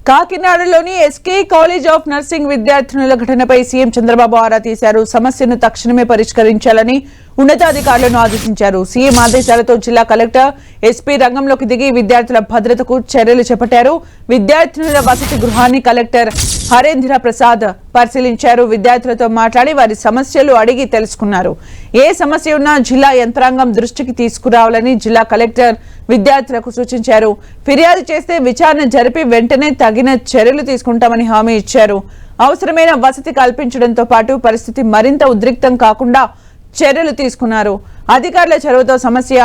కాకినాడలోని SK college of nursing విద్యార్థినుల ఘటనపై CM Chandrababu ఆరా తీశారు. సమస్యను తక్షణమే పరిష్కరించాలని ఉన్నతాధికారులను ఆదేశించారు. సీఎం ఆదేశాలతో జిల్లా కలెక్టర్ ఎస్పీ రంగంలోకి దిగి విద్యార్థుల భద్రతకు చర్యలు చేపట్టారు. విద్యార్థినుల వసతి గృహాన్ని కలెక్టర్ హరేంద్ర ప్రసాద్ పరిశీలించారు. విద్యార్థులతో మాట్లాడి వారి సమస్యలు అడిగి తెలుసుకున్నారు. ఏ సమస్య ఉన్నా జిల్లా యంత్రాంగం దృష్టికి తీసుకురావాలని జిల్లా కలెక్టర్ విద్యార్థులకు సూచించారు. ఫిర్యాదు చేస్తే విచారణ జరిపి వెంటనే తగిన చర్యలు తీసుకుంటామని హామీ ఇచ్చారు. అవసరమైన వసతి కల్పించడంతో పాటు పరిస్థితి మరింత ఉద్రిక్తం కాకుండా చర్యలు తీసుకున్నారు. అధికారుల చొరవతో సమస్య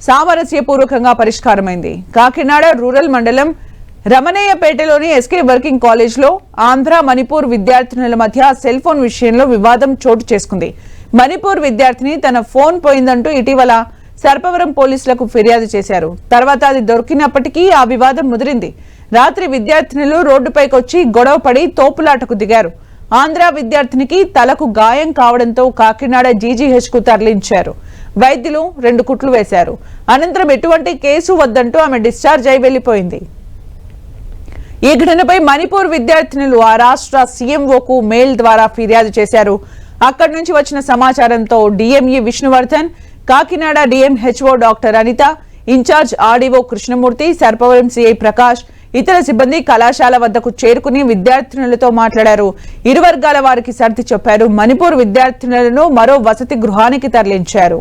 సామరస్యపూర్వకంగా పరిష్కారమైంది. కాకినాడ రూరల్ మండలం రమణయ్యపేటలోని ఎస్కే వర్కింగ్ కాలేజ్లో ఆంధ్ర మణిపూర్ విద్యార్థినుల మధ్య సెల్ ఫోన్ విషయంలో వివాదం చోటు చేసుకుంది. మణిపూర్ విద్యార్థిని తన ఫోన్ పోయిందంటూ ఇటీవల సర్పవరం పోలీసులకు ఫిర్యాదు చేశారు. తర్వాత అది దొరికినప్పటికీ ఆ వివాదం ముదిరింది. రాత్రి విద్యార్థినులు రోడ్డుపైకి వచ్చి గొడవపడి తోపులాటకు దిగారు. ఆంధ్ర విద్యార్థినికి తలకు గాయం కావడంతో కాకినాడ జీజీహెచ్ కు తరలించారు. వైద్యులు 2 కుట్లు వేశారు. అనంతరం ఎటువంటి కేసు వద్దంటూ ఆమె డిశ్చార్జ్ అయి వెళ్లిపోయింది. ఈ ఘటనపై మణిపూర్ విద్యార్థినులు ఆ రాష్ట్ర సీఎంఓకు మెయిల్ ద్వారా ఫిర్యాదు చేశారు. అక్కడి నుంచి వచ్చిన సమాచారంతో DME Vishnuvardhan, Kakinada DMHO doctor Anitha, incharge RDO Krishnamurthy, Sarpavaram CI Prakash, ఇతర సిబ్బంది కళాశాల వద్దకు చేరుకుని విద్యార్థినులతో మాట్లాడారు. ఇరు వర్గాల వారికి సర్ది చెప్పారు. మణిపూర్ విద్యార్థినులను మరో వసతి గృహానికి తరలించారు.